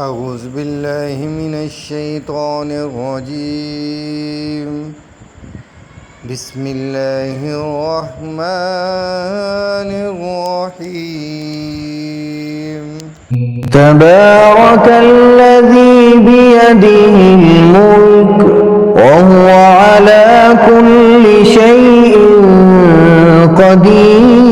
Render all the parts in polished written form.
اعوذ باللہ من الشیطان الرجیم بسم اللہ الرحمن الرحیم تبارك الذي بيده الملك وهو على كل شيء قدير.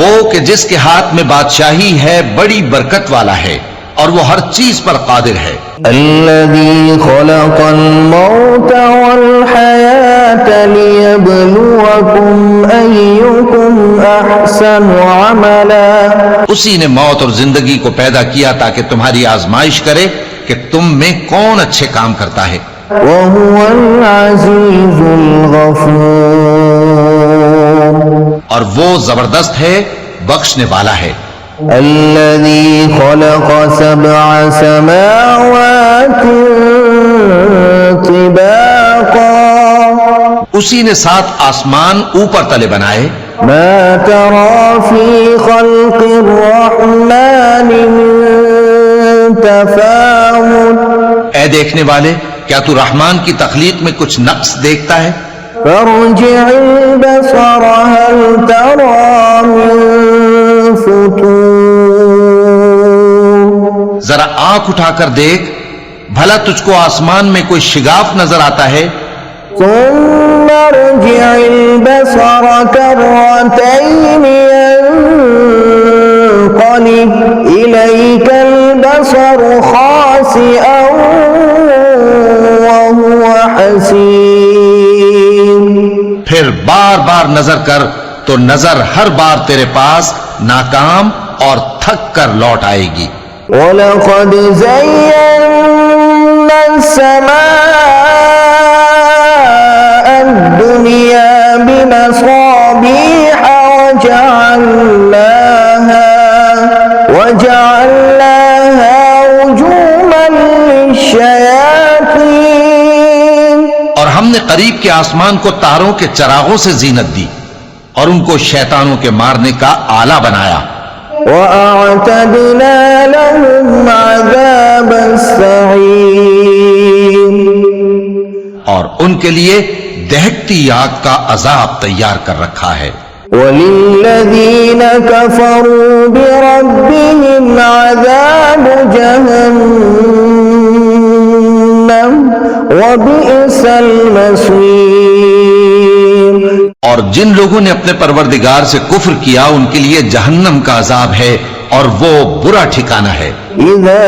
وہ کہ جس کے ہاتھ میں بادشاہی ہے بڑی برکت والا ہے اور وہ ہر چیز پر قادر ہے. الذي خلق الموت والحياة ليبلوكم أيكم أحسن عملا. اسی نے موت اور زندگی کو پیدا کیا تاکہ تمہاری آزمائش کرے کہ تم میں کون اچھے کام کرتا ہے. وهو العزيز الغفور. اور وہ زبردست ہے، بخشنے والا ہے. الذي خلق سبع سماوات طباقا. اسی نے 7 آسمان اوپر تلے بنائے. ما ترى في خلق الرحمن من تفاوت. اے دیکھنے والے، کیا تو رحمان کی تخلیق میں کچھ نقص دیکھتا ہے؟ فارجع البصر هل ترى من فطور. ذرا آنکھ اٹھا کر دیکھ، بھلا تجھ کو آسمان میں کوئی شگاف نظر آتا ہے؟ ثم ارجع البصر كرتين ينقلب إليك البصر خاسئا وهو حسير. پھر بار بار نظر کر تو نظر ہر بار تیرے پاس ناکام اور تھک کر لوٹ آئے گی. وَلَقَدْ زَيَّنَّا السَّمَاءَ الدُّنْيَا بِمَصَابِيحَ وَجَعَلْنَاهَا رُجُومًا لِلشَّيَاطِينِ. اور ہم نے قریب کے آسمان کو تاروں کے چراغوں سے زینت دی اور ان کو شیطانوں کے مارنے کا آلہ بنایا. وَأَعْتَدْنَا لَهُمْ عَذَابَ السَّعِيرِ. اور ان کے لیے دہکتی آگ کا عذاب تیار کر رکھا ہے. وَلِلَّذِينَ كَفَرُوا بِرَبِّهِمْ عَذَابُ جَهَنَّمَ وَبِئْسَ الْمَصِيرُ. اور جن لوگوں نے اپنے پروردگار سے کفر کیا ان کے لیے جہنم کا عذاب ہے اور وہ برا ٹھکانہ ہے. إِذَا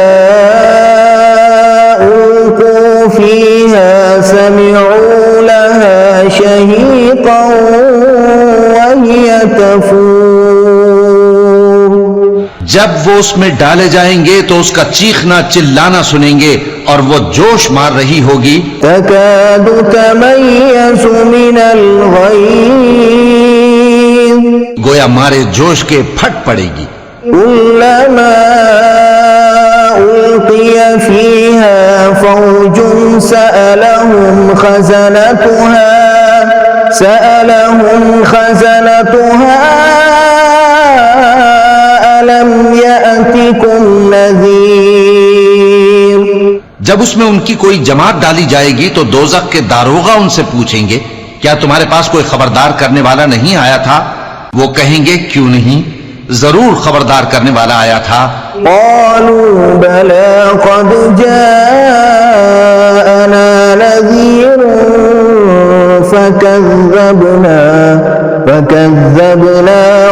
أُلْقُوا فِيهَا سَمِعُوا لَهَا شَهِيقًا وَهِيَ تَفُورُ. جب وہ اس میں ڈالے جائیں گے تو اس کا چیخنا چلانا سنیں گے اور وہ جوش مار رہی ہوگی. تَكَادُ تَمَيَّزُ مِنَ الْغَيْظِ. گویا مارے جوش کے پھٹ پڑے گی. كُلَّمَا أُلْقِيَ فِيهَا فَوْجٌ سَأَلَهُمْ خَزَنَتُهَا أَلَمْ يَأْتِكُمْ نَذِيرٌ. جب اس میں ان کی کوئی جماعت ڈالی جائے گی تو دوزخ کے داروغہ ان سے پوچھیں گے کیا تمہارے پاس کوئی خبردار کرنے والا نہیں آیا تھا؟ وہ کہیں گے کیوں نہیں، ضرور خبردار کرنے والا آیا تھا. قالوا بلى قد جاءنا نذير فكذبنا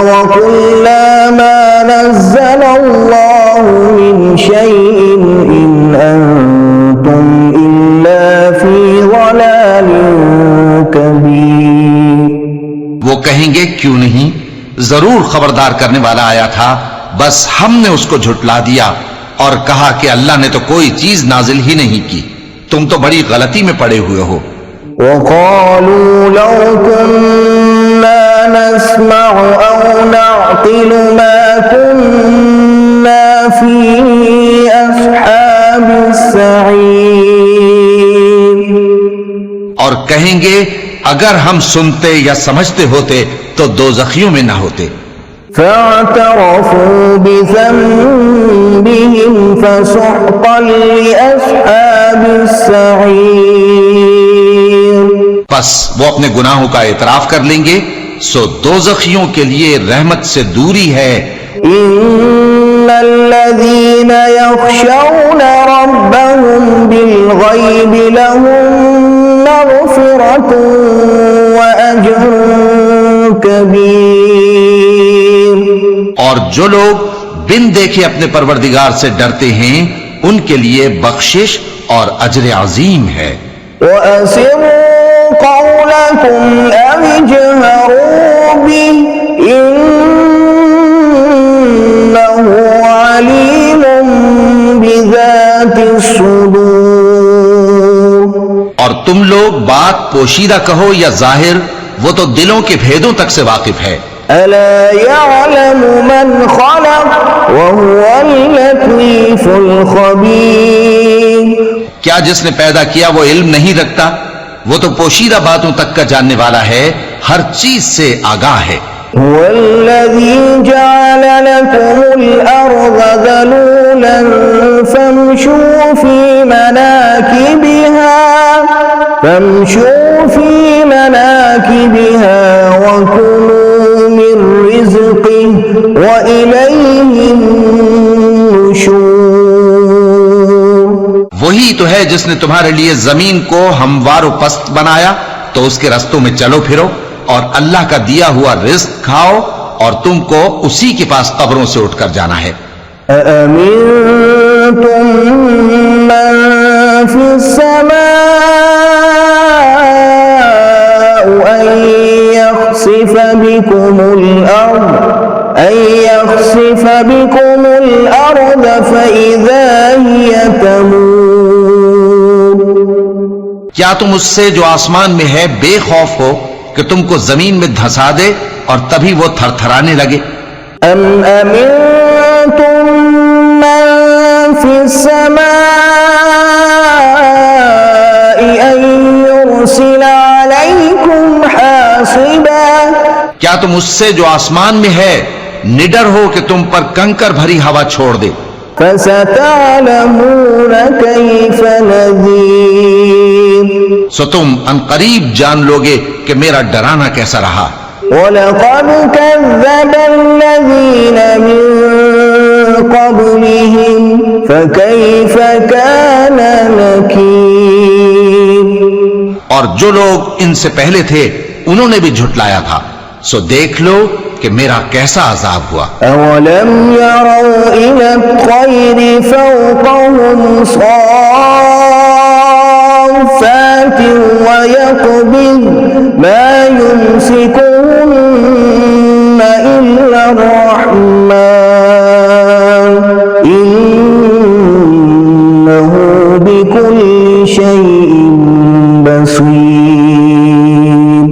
وقلنا ما نزل الله من شيء إن أنتم إلا في ضلال كبير. وہ کہیں گے کیوں نہیں، ضرور خبردار کرنے والا آیا تھا، بس ہم نے اس کو جھٹلا دیا اور کہا کہ اللہ نے تو کوئی چیز نازل ہی نہیں کی، تم تو بڑی غلطی میں پڑے ہوئے ہو. وقالوا لو كنا نسمع أو نعقل ما كنا في أصحاب السعير. اور کہیں گے اگر ہم سنتے یا سمجھتے ہوتے تو دوزخیوں میں نہ ہوتے. فاعترفوا بذنبهم فسحقا لأصحاب السعير. پس وہ اپنے گناہوں کا اعتراف کر لیں گے، سو دوزخیوں کے لیے رحمت سے دوری ہے. إن الذين يخشون ربهم بالغيب لهم مغفرة وأجر كبير. اور جو لوگ بن دیکھے اپنے پروردگار سے ڈرتے ہیں ان کے لیے بخشش اور اجر عظیم ہے. وأسروا قولكم أو اجهروا به إنه عليم بذات الصدور. اور تم لوگ بات پوشیدہ کہو یا ظاہر، وہ تو دلوں کے بھیدوں تک سے واقف ہے. ألا يعلم من خلق وهو اللطيف الخبير. کیا جس نے پیدا کیا وہ علم نہیں رکھتا؟ وہ تو پوشیدہ باتوں تک کا جاننے والا ہے، ہر چیز سے آگاہ ہے. هو الذي جعل لكم الأرض ذلولا فامشوا في مناكبها وكلوا من رزقه وإليه النشور. وہی تو ہے جس نے تمہارے لیے زمین کو ہموار و پست بنایا تو اس کے رستوں میں چلو پھرو اور اللہ کا دیا ہوا رزق کھاؤ، اور تم کو اسی کے پاس قبروں سے اٹھ کر جانا ہے. أأمنتم من في السماء أن يخسف بكم الأرض فإذا هي تمور. کیا تم اس سے جو آسمان میں ہے بے خوف ہو کہ تم کو زمین میں دھسا دے اور تبھی وہ تھر تھرانے لگے؟ أم أمنتم من في السماء أن يرسل عليكم حاصبا. کیا تم اس سے جو آسمان میں ہے نڈر ہو کہ تم پر کنکر بھری ہوا چھوڑ دے؟ فستعلمون كيف نذير. سو تم عنقریب جان لوگے کہ میرا ڈرانا کیسا رہا. وَلَقَدْ كَذَّبَ الَّذِينَ مِن قَبْلِهِمْ فَكَيْفَ كَانَ نَكِيرِ. اور جو لوگ ان سے پہلے تھے انہوں نے بھی جھٹلایا تھا، سو دیکھ لو کہ میرا کیسا عذاب ہوا. أَوَلَمْ يَرَوْا إِلَى الطَّيْرِ فَوْقَهُمْ صَافَّاتٍ وَيَقْبِضْنَ مَا يُمْسِكُهُنَّ إِلَّا الرَّحْمَنُ إِنَّهُ بِكُلِّ شَيْءٍ بَصِيرٌ.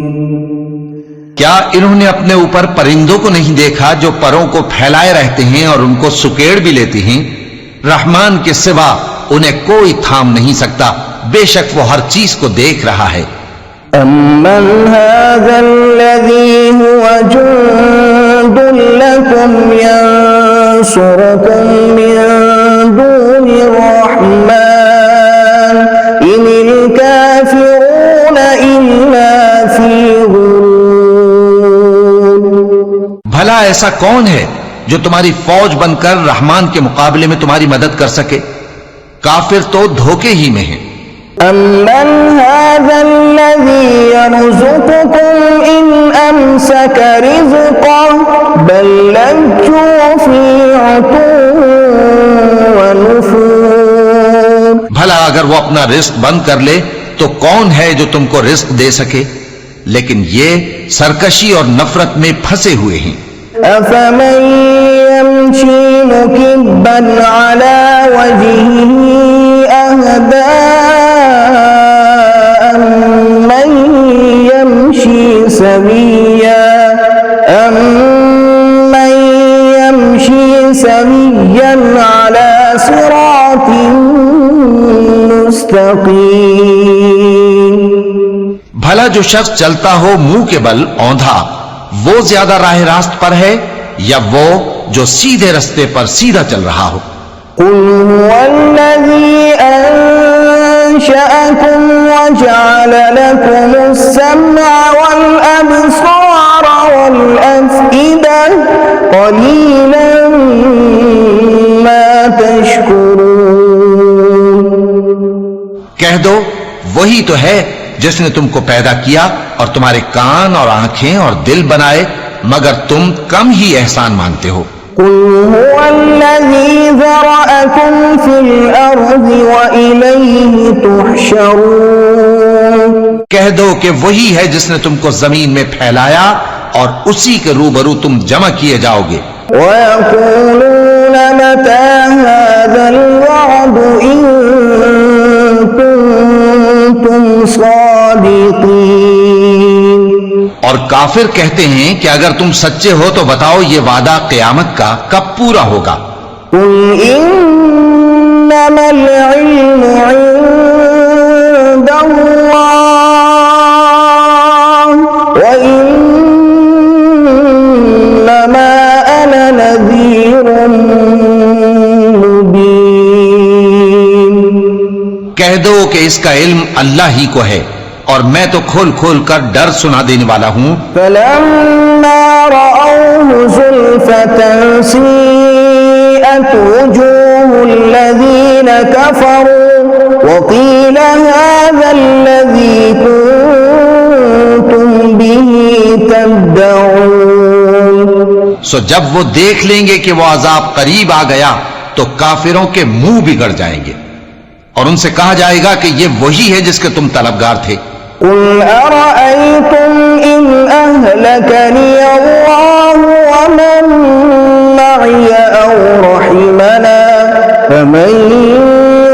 کیا انہوں نے اپنے اوپر پرندوں کو نہیں دیکھا جو پروں کو پھیلائے رہتے ہیں اور ان کو سکیڑ بھی لیتے ہیں؟ رحمان کے سوا انہیں کوئی تھام نہیں سکتا، بے شک وہ ہر چیز کو دیکھ رہا ہے. أَمَّنْ هَذَا الَّذِي هُوَ جُندٌ لَكُمْ يَنصُرُكُم مِّن دُونِ الرَّحْمَنِ إِنِ الْكَافِرُونَ إِلَّا فِي غُرُورٍ. بھلا ایسا کون ہے جو تمہاری فوج بن کر رحمان کے مقابلے میں تمہاری مدد کر سکے؟ کافر تو دھوکے ہی میں ہیں. أَمَّنْ هَذَا الَّذِي يَرْزُقُكُمْ إِنْ أَمْسَكَ رِزْقَهُ بَل لَّجُّوا فِي عُتُوٍّ وَنُفُورٍ. بھلا اگر وہ اپنا رزق بند کر لے تو کون ہے جو تم کو رزق دے سکے؟ لیکن یہ سرکشی اور نفرت میں پھنسے ہوئے ہیں. أَفَمَن يَمْشِي مُكِبًّا عَلَى وَجْهِهِ أَهْدَىٰ أَمَّن يَمْشِي سَوِيًّا عَلَى صِرَاطٍ مُّسْتَقِيمٍ. بھلا جو شخص چلتا ہو منہ کے بل اوندھا، وہ زیادہ راہ راست پر ہے یا وہ جو سیدھے رستے پر سیدھا چل رہا ہو؟ قل هو الذي أنشأكم وجعل لكم السمع والأبصار والأفئدة قليلا ما تشكرون۔ کہہ دو وہی تو ہے جس نے تم کو پیدا کیا اور تمہارے کان اور آنکھیں اور دل بنائے، مگر تم کم ہی احسان مانتے ہو۔ قل هو الذي ذرأكم في الأرض وإليه تحشرون۔ کہہ دو کہ وہی ہے جس نے تم کو زمین میں پھیلایا اور اسی کے روبرو تم جمع کیے جاؤ گے۔ ويقولون متى هذا الوعد إن كنتم صادقين۔ اور کافر کہتے ہیں کہ اگر تم سچے ہو تو بتاؤ یہ وعدہ قیامت کا کب پورا ہوگا؟ قل إنما العلم عند الله وإنما أنا نذير مبين۔ کہہ دو کہ اس کا علم اللہ ہی کو ہے اور میں تو کھول کھول کر ڈر سنا دینے والا ہوں۔ فلما رأوه زلفة سيئت وجوه الذين كفروا وقيل هذا الذي كنتم به تدعون۔ سو جب وہ دیکھ لیں گے کہ وہ عذاب قریب آ گیا تو کافروں کے منہ بگڑ جائیں گے اور ان سے کہا جائے گا کہ یہ وہی ہے جس کے تم طلبگار تھے۔ قل أرأيتم إن أهلكني الله ومن معي أو رحمنا فمن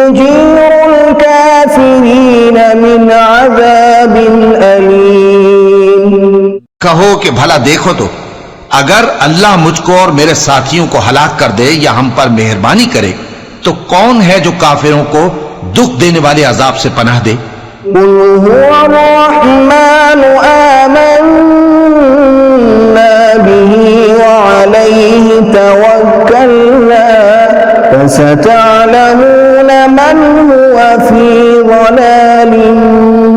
يجير الكافرين من عذاب أليم۔ کہو کہ بھلا دیکھو تو اگر اللہ مجھ کو اور میرے ساتھیوں کو ہلاک کر دے یا ہم پر مہربانی کرے تو کون ہے جو کافروں کو دکھ دینے والے عذاب سے پناہ دے؟ قل هو الرحمن آمنا به وعليه توكلنا فستعلمون من هو في ضلال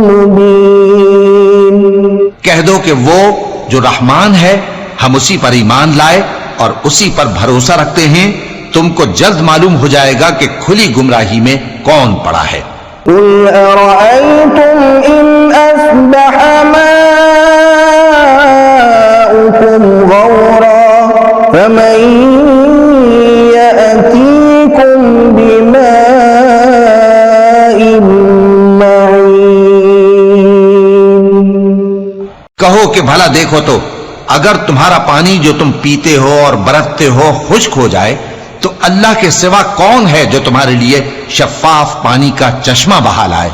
مبين۔ کہہ دو کہ وہ جو رحمان ہے ہم اسی پر ایمان لائے اور اسی پر بھروسہ رکھتے ہیں، تم کو جلد معلوم ہو جائے گا کہ کھلی گمراہی میں کون پڑا ہے۔ قل أرأيتم إن أصبح ماؤكم غورا فمن يأتيكم بماء معين۔ کہو کہ بھلا دیکھو تو اگر تمہارا پانی جو تم پیتے ہو اور برتتے ہو خشک ہو جائے تو اللہ کے سوا کون ہے جو تمہارے لیے شفاف پانی کا چشمہ بہا لائے؟